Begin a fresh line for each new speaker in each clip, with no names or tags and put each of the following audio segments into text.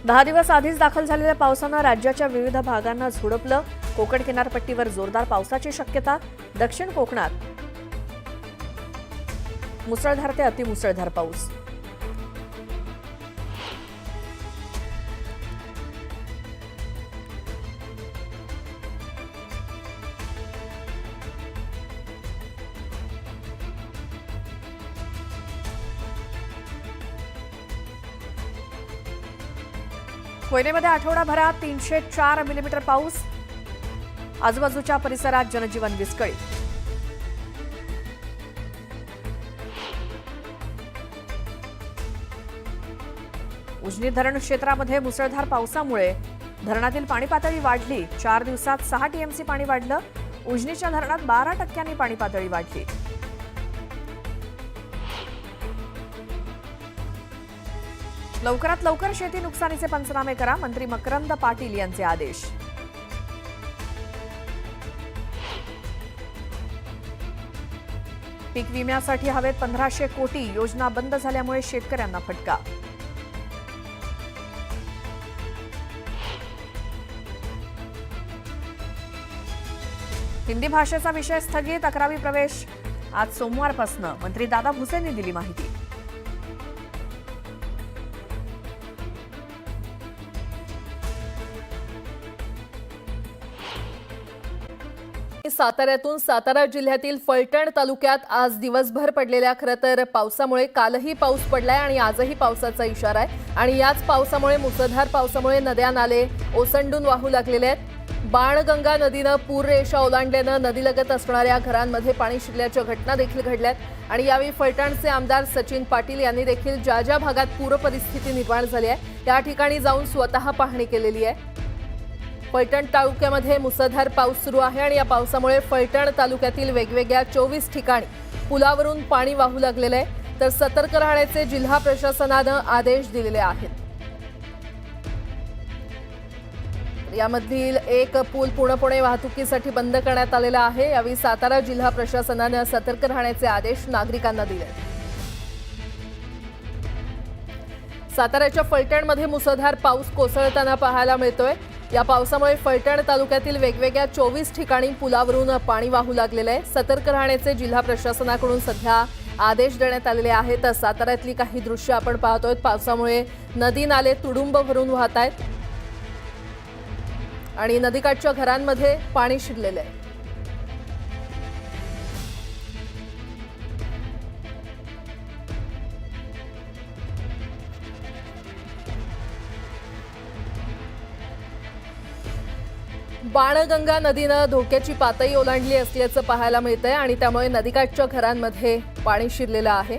10 दिवस आधीच दाखल झालेल्या पावसानं राज्याच्या विविध भागांना झोडपलं। कोकण किनारपट्टीवर जोरदार पावसाची शक्यता। दक्षिण कोकणात मुसळधार ते अतिमुसळधार पाऊस। कोयनेमध्ये आठवडाभरात 304 मिलीमीटर पाऊस। आजूबाजूच्या परिसरात जनजीवन विस्कळीत। उजनी धरण क्षेत्रामध्ये मुसळधार पावसामुळे धरणातील पाणी पातळी वाढली। 4 दिवसात 6 टीएमसी पाणी वाढलं। उजनीच्या धरणात 12% पाणी पातळी वाढली। लवकरात लवकर शेती नुकसानीचे पंचनामे करा, मंत्री मकरंद पाटील यांचे आदेश। पीक विम्यासाठी हवेत 1500 कोटी, योजना बंद झाल्यामुळे शेतकऱ्यांना फटका। हिंदी भाषेचा विषय स्थगित, 11वी प्रवेश आज सोमवारपासून, मंत्री दादा भुसेंनी दिली माहिती।
साताऱ्यातून सातारा जिल्ह्यातील फलटण तालुक्यात आज दिवसभर पडलेल्या खरं तर पावसामुळे कालही पाऊस पडलाय आणि आजही पावसाचा इशारा आहे आणि याच पावसामुळे मुसळधार पावसामुळे नद्या नाले ओसंडून वाहू लागलेले आहेत। बाणगंगा नदीनं पूररेषा ओलांडल्यानं नदीलगत असणाऱ्या घरांमध्ये पाणी शिरल्याच्या घटना देखील घडल्यात आणि यावेळी फलटणचे आमदार सचिन पाटील यांनी देखील ज्या ज्या भागात पूर परिस्थिती निर्माण झाली आहे त्या ठिकाणी जाऊन स्वतः पाहणी केलेली आहे। फलटण तालुक्यामध्ये मुसळधार पाऊस सुरू आहे आणि या पावसामुळे फलटण तालुक्यातील वेगवेगळ्या 24 ठिकाणी पुलावरून पाणी वाहू लागलेले आहे, तर सतर्क राहण्याचे जिल्हा प्रशासनानं आदेश दिलेले आहेत। यामधील एक पूल पूर्णपणे वाहतुकीसाठी बंद करण्यात आलेला आहे। यावेळी सातारा जिल्हा प्रशासनानं सतर्क राहण्याचे आदेश नागरिकांना दिले। साताऱ्याच्या फलटणमध्ये मुसळधार पाऊस कोसळताना पाहायला मिळतोय। या पावसामुळे फलटण तालुक्यातील वेगवेगळ्या 24 ठिकाणी पुलावरून पाणी वाहू लागलेलं आहे। सतर्क राहण्याचे जिल्हा प्रशासनाकडून सध्या आदेश देण्यात आलेले आहेत। साताऱ्यातली काही दृश्य आपण पाहतोय। पावसामुळे नदी नाले तुडुंब भरून वाहत आहेत आणि नदीकाठच्या घरांमध्ये पाणी शिरलेलं आहे। बाणगंगा नदीनं धोक्याची पातळी ओलांडली असल्याचं पाहायला मिळतंय आणि त्यामुळे नदीकाठच्या घरांमध्ये पाणी शिरलेलं आहे।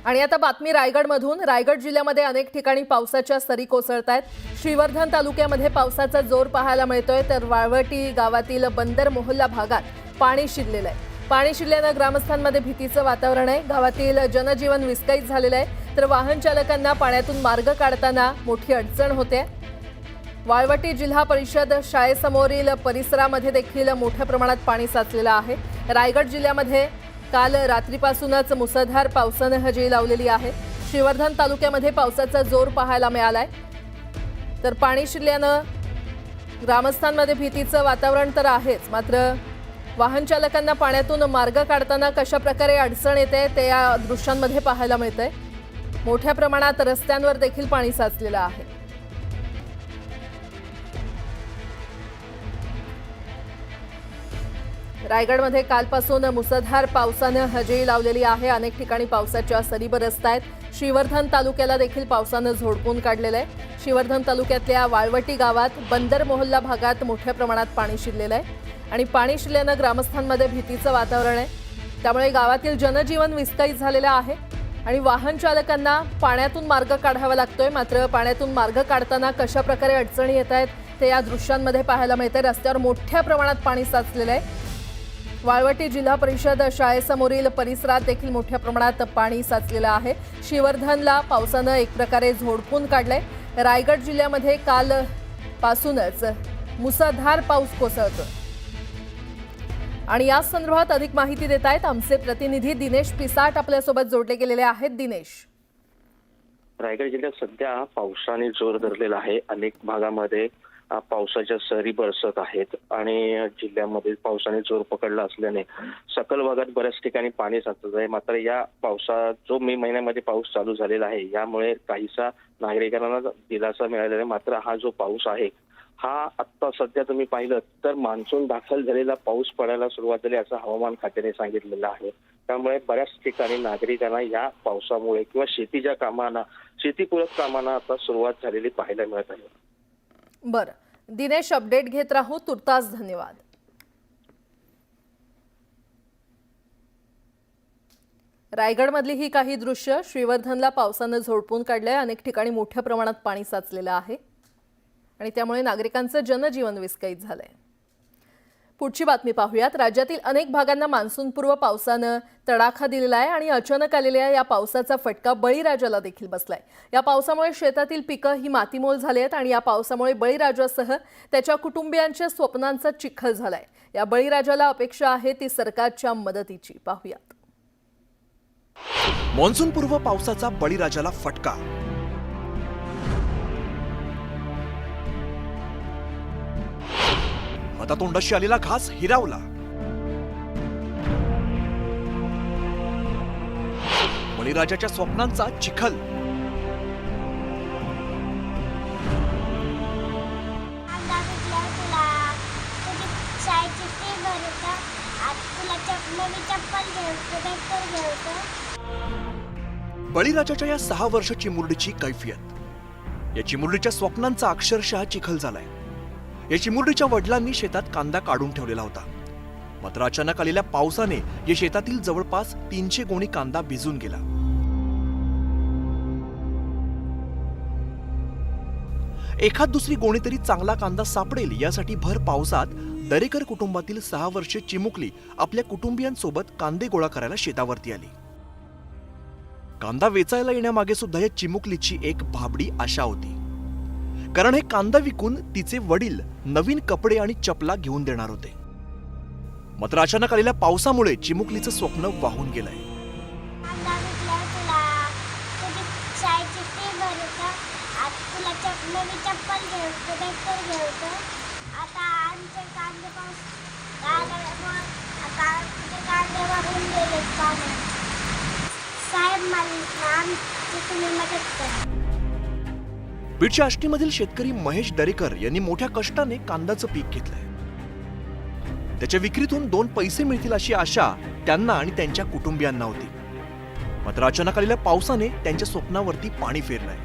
आणि आता बातमी रायगडमधून। रायगड जिल्ह्यामध्ये अनेक ठिकाणी पावसाच्या सरी कोसळतायत। श्रीवर्धन तालुक्यामध्ये पावसाचा जोर पाहायला मिळतोय, तर वाळवटी गावातील बंदर मोहल्ला भागात पाणी शिरलेलं आहे। पाणी शिरल्यानं ग्रामस्थांमध्ये भीतीचं वातावरण आहे। गावातील जनजीवन विस्कळीत झालेलं आहे, तर वाहन चालकांना पाण्यातून मार्ग काढताना मोठी अडचण होते। वाळवटी जिल्हा परिषद शाळेसमोरील परिसरामध्ये देखील मोठ्या प्रमाणात पाणी साचलेलं आहे। रायगड जिल्ह्यामध्ये काल रात्रीपासूनच मुसळधार पावसानं हजेरी लावलेली आहे। श्रीवर्धन तालुक्यामध्ये पावसाचा जोर पाहायला मिळालाय, तर पाणी शिरल्यानं ग्रामस्थांमध्ये भीतीचं वातावरण तर आहेच, मात्र वाहन चालकांना पाण्यातून मार्ग काढताना कशा प्रकारे अडचण येते ते या दृश्यांमध्ये पाहायला मिळतंय। मोठ्या प्रमाणात रस्त्यांवर देखील पाणी साचलेलं आहे। रायगडमध्ये कालपासून मुसळधार पावसानं हजेरी लावलेली आहे। अनेक ठिकाणी पावसाच्या सरी बरसत आहेत। श्रीवर्धन तालुक्याला देखील पावसानं झोडपून काढलेलं आहे। श्रीवर्धन तालुक्यातल्या वाळवटी गावात बंदर मोहल्ला भागात मोठ्या प्रमाणात पाणी शिरलेलं आहे आणि पाणी शिरल्यानं ग्रामस्थांमध्ये भीतीचं वातावरण आहे। त्यामुळे गावातील जनजीवन विस्कळीत झालेलं आहे आणि वाहन चालकांना पाण्यातून मार्ग काढावा लागतोय, मात्र पाण्यातून मार्ग काढताना कशा प्रकारे अडचणी येत आहेत ते या दृश्यांमध्ये पाहायला मिळते। रस्त्यावर मोठ्या प्रमाणात पाणी साचलेलं आहे। वाळवटी जिल्हा परिषद शाळेसमोरील परिसरात देखील मोठ्या प्रमाणात पाणी साचलेलं आहे। श्रीवर्धनला पावसानं एक प्रकारे झोडपून काढलंय। रायगड जिल्ह्यामध्ये काल पासूनच मुसळधार पाऊस कोसळतोय आणि या संदर्भात अधिक माहिती देत आहेत आमचे प्रतिनिधी दिनेश पिसाट आपल्यासोबत जोडले गेलेले आहेत. दिनेश,
रायगड जिल्ह्यात सध्या पावसाने जोर धरलेला आहे. अनेक भागामध्ये पावसाच्या सरी बरसत आहेत आणि जिल्ह्यामध्ये पावसाने जोर पकडला असल्याने सकल भागात बऱ्याच ठिकाणी पाणी साचत आहे. मात्र या पावसात जो मे महिन्यामध्ये पाऊस चालू झालेला आहे यामुळे काहीसा नागरिकांना दिलासा मिळालेला आहे. मात्र हा जो पाऊस आहे हा आत्ता सध्या तुम्ही पाहिलं तर मान्सून दाखल झालेला पाऊस पडायला सुरुवात झाली असं हवामान खात्याने सांगितलेलं आहे. त्यामुळे बऱ्याच ठिकाणी नागरिकांना या पावसामुळे किंवा शेतीच्या कामांना शेतीपूरक कामांना आता सुरुवात झालेली पाहायला मिळत आहे.
बरं दिनेश, अपडेट घेत राहू. तुर्तास धन्यवाद. रायगडमधली ही काही दृश्य श्रीवर्धनला पावसानं झोडपून काढलंय. अनेक ठिकाणी मोठ्या प्रमाणात पाणी साचलेलं आहे आणि त्यामुळे नागरिकांचं जनजीवन विस्कळीत झालंय. पुढची बातमी पाहूयात. राज्यातील अनेक भागांना मान्सूनपूर्व पावसानं तडाखा दिलेला आहे आणि अचानक आलेल्या या पावसाचा फटका बळीराजाला देखील बसलाय. या पावसामुळे शेतातील पिकं ही मातीमोल झाली आहेत आणि या पावसामुळे बळीराजासह त्याच्या कुटुंबियांच्या स्वप्नांचा चिखल झालाय. या बळीराजाला अपेक्षा आहे ती सरकारच्या मदतीची. पाहूयात.
मान्सूनपूर्व पावसाचा बळीराजाला फटका. हातातोंडाशी आलेला घास हिरावला. बळीराजाच्या स्वप्नांचा चिखल. बळीराजाच्या या 6 वर्ष चिमुरडीची कैफियत. या चिमुरडीच्या स्वप्नांचा अक्षरशः चिखल झालाय. या चिमुरडीच्या वडिलांनी शेतात कांदा काढून ठेवलेला होता. मात्र अचानक आलेल्या पावसाने या शेतातील जवळपास 300 गोणी कांदा भिजून गेला. एखाद दुसरी गोणी तरी चांगला कांदा सापडेल यासाठी भर पावसात दरेकर कुटुंबातील 6 वर्षे चिमुकली आपल्या कुटुंबियांसोबत कांदे गोळा करायला शेतावरती आली. कांदा वेचायला येण्यामागे सुद्धा या चिमुकलीची एक भाबडी आशा होती, कारण हे कांदा विकून तिचे वडील नवीन कपडे आणि चपला घेऊन देणार होते. मात्र अचानक आलेल्या पावसामुळे चिमुकलीचं स्वप्न वाहून गेलंय. बीडच्या आष्टीमधील शेतकरी महेश दरेकर यांनी मोठ्या कष्टाने कांद्याचं पीक घेतलंय. त्याच्या विक्रीतून 2 पैसे मिळतील अशी आशा त्यांना आणि त्यांच्या कुटुंबियांना होती. मात्र अचानक आलेल्या पावसाने त्यांच्या स्वप्नावरती पाणी फेरलंय.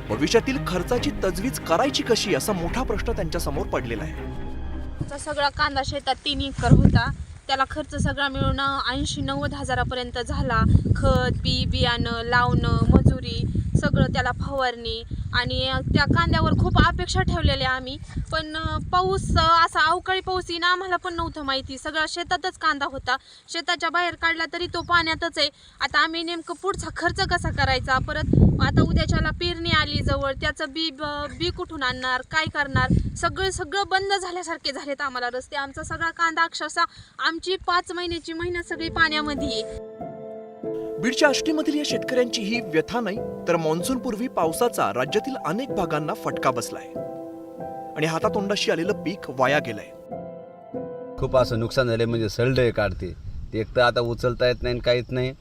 भविष्यातील खर्चाची तजवीज करायची कशी असा मोठा प्रश्न त्यांच्या समोर पडलेला आहे.
सगळा कांदा शेतात 3 एकर होता. त्याला खर्च सगळा मिळून 80-90 हजारापर्यंत झाला. खत, बियाणं, लावणं, मजुरी सगळं, त्याला फवारणी आणि त्या कांद्यावर खूप अपेक्षा ठेवलेल्या आम्ही. पण पाऊस असा अवकाळी पाऊस येईन आम्हाला पण नव्हतं माहिती. सगळा शेतातच कांदा होता. शेताच्या बाहेर काढला तरी तो पाण्यातच आहे. आता आम्ही नेमकं पुढचा खर्च कसा करायचा. परत आता उद्याच्याला पेरणी आली जवळ, त्याचं बी कुठून आणणार, काय करणार. सगळं बंद झाल्यासारखे झालेत आम्हाला रस्ते. आमचा सगळा कांदा अक्षरशः आमची 5 महिन्याची मेहनत सगळी पाण्यामध्ये आहे.
बीडच्या आष्टीमधील या शेतकऱ्यांची ही व्यथा नाही, तर मान्सूनपूर्वी पावसाचा राज्यातील अनेक भागांना फटका बसलाय आणि हातातोंडाशी आलेलं पीक वाया गेलंय.
खूप असं नुकसान झाले, म्हणजे सळडे काढते ते. एक तर आता उचलता येत नाही, काहीच नाही,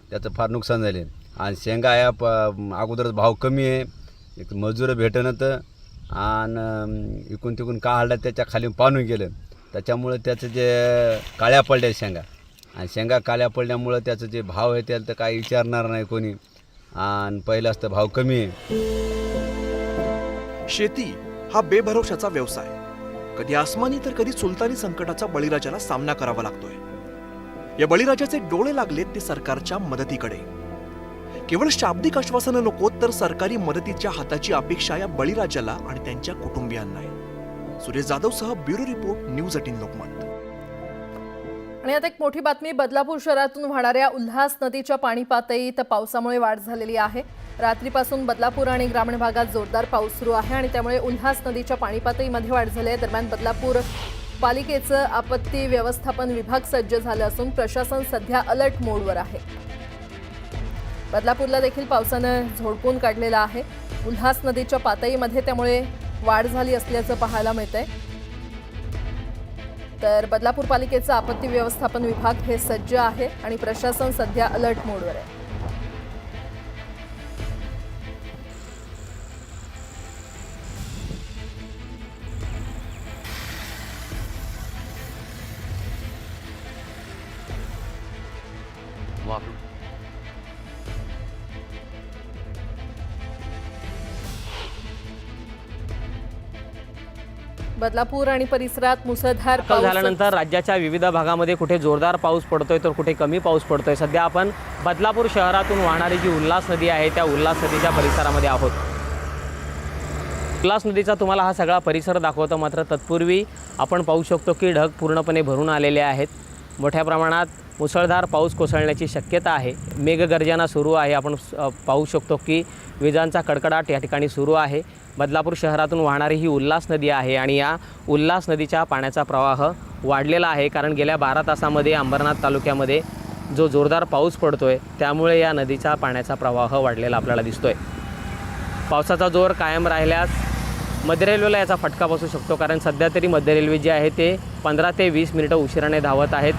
त्याचं फार नुकसान झाले. आणि शेंगा या अगोदरच भाव कमी आहे, एक मजूर भेटणं तर, आणि इकून तिकून का हल्ला त्याच्या खाली पाणून गेलं. त्याच्यामुळे त्याचं जे काळ्या पडल्या शेंगा, आणि शेंगा काळ्या पडल्यामुळं त्याचं जे भाव आहे त्याला तर काही विचारणार नाही कोणी. आणि पहिलं असतं भाव कमी आहे.
शेती हा बेभरवशाचा व्यवसाय. कधी आसमानी तर कधी सुलतानी संकटाचा बळीराजाला सामना करावा लागतोय. या बळीराजाचे डोळे लागलेत ते सरकारच्या मदतीकडे. केवळ शाब्दिक आश्वासनं नको, तर सरकारी मदतीच्या हाताची अपेक्षा या बळीराजाला आणि त्यांच्या कुटुंबियांना आहे. सुरेश जाधवसह ब्युरो रिपोर्ट, न्यूज 18 लोकमत.
आणि आता एक मोठी बातमी. बदलापूर शहरातून वाहणाऱ्या उल्हास नदीच्या पाणी पातळीत पावसामुळे वाढ झालेली आहे. रात्रीपासून बदलापूर आणि ग्रामीण भागात जोरदार पाऊस सुरू आहे आणि त्यामुळे उल्हास नदीच्या पाणी पातळीमध्ये वाढ झाली आहे. दरम्यान बदलापूर पालिकेचं आपत्ती व्यवस्थापन विभाग सज्ज झालं असून प्रशासन सध्या अलर्ट मोडवर आहे. बदलापूरला देखील पावसानं झोडपून काढलेला आहे. उल्हास नदीच्या पातळीमध्ये त्यामुळे वाढ झाली असल्याचं पाहायला मिळतंय. तर बदलापूर पालिकेचा आपत्ती व्यवस्थापन विभाग हे सज्ज आहे आणि प्रशासन सध्या अलर्ट मोडवर आहे. बदलापूर आणि परिसरात मुसळधार
दाखल झाल्यानंतर राज्याच्या विविध भागामध्ये कुठे जोरदार पाऊस पडतोय तर कुठे कमी पाऊस पडतोय. सध्या आपण बदलापूर शहरातून वाहणारी जी उल्हास नदी आहे त्या उल्हास नदीच्या परिसरामध्ये आहोत. उल्हास नदीचा तुम्हाला हा सगळा परिसर दाखवतो. मात्र तत्पूर्वी आपण पाहू शकतो की ढग पूर्णपणे भरून आलेले आहेत. मोठ्या प्रमाणात मुसळधार पाऊस कोसळण्याची शक्यता आहे. मेघगर्जना सुरू आहे. आपण पाहू शकतो की विजांचा कडकडाट या ठिकाणी सुरू आहे. बदलापूर शहरातून वाहणारी ही उल्हास नदी आहे आणि या उल्हास नदीच्या पाण्याचा प्रवाह वाढलेला आहे. कारण गेल्या 12 तासामध्ये अंबरनाथ तालुक्यामध्ये जो जोरदार पाऊस पडतोय त्यामुळे या नदीचा पाण्याचा प्रवाह वाढलेला आपल्याला दिसतोय. पावसाचा जोर कायम राहिल्यास मध्य रेल्वेला याचा फटका बसू शकतो. कारण सध्या तरी मध्य रेल्वे जे आहे ते 15 ते 20 मिनिटं उशिराने धावत आहेत.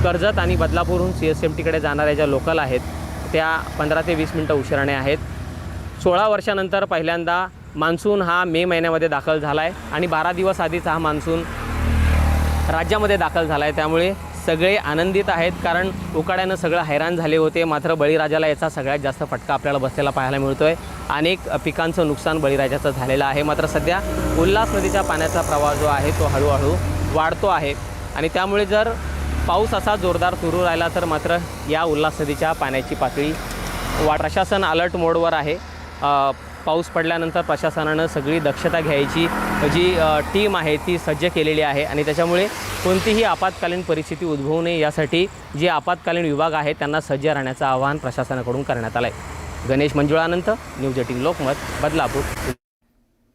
कर्जत आणि बदलापूरहून CSMTकडे जाणाऱ्या ज्या लोकल आहेत त्या 15 ते 20 मिनिटं उशिराने आहेत. 16 वर्षानंतर पहिल्यांदा मान्सून हा मे महिन्यामध्ये दाखल झाला आहे आणि 12 दिवस आधीच हा मान्सून राज्यामध्ये दाखल झाला आहे. त्यामुळे सगळे आनंदित आहेत. कारण उकाड्यानं सगळं हैराण झाले होते. मात्र बळीराजाला याचा सगळ्यात जास्त फटका आपल्याला बसलेला पाहायला मिळतो आहे. अनेक पिकांचं नुकसान बळीराजाचं झालेलं आहे. मात्र सध्या उल्हास नदीच्या पाण्याचा प्रवाह जो आहे तो हळूहळू वाढतो आहे आणि त्यामुळे जर पाऊस असा जोरदार सुरू राहिला तर मात्र या उल्हास नदीच्या पाण्याची पातळी प्रशासन अलर्ट मोडवर आहे. पाऊस पडल्यानंतर प्रशासनानं सगळी दक्षता घ्यायची जी टीम आहे ती सज्ज केलेली आहे आणि त्याच्यामुळे कोणतीही आपत्कालीन परिस्थिती उद्भवू नये यासाठी जे आपत्कालीन विभाग आहे त्यांना सज्ज राहण्याचं आवाहन प्रशासनाकडून करण्यात आलं आहे. गणेश मंजुळानंत, न्यूज 18 लोकमत, बदलापूर.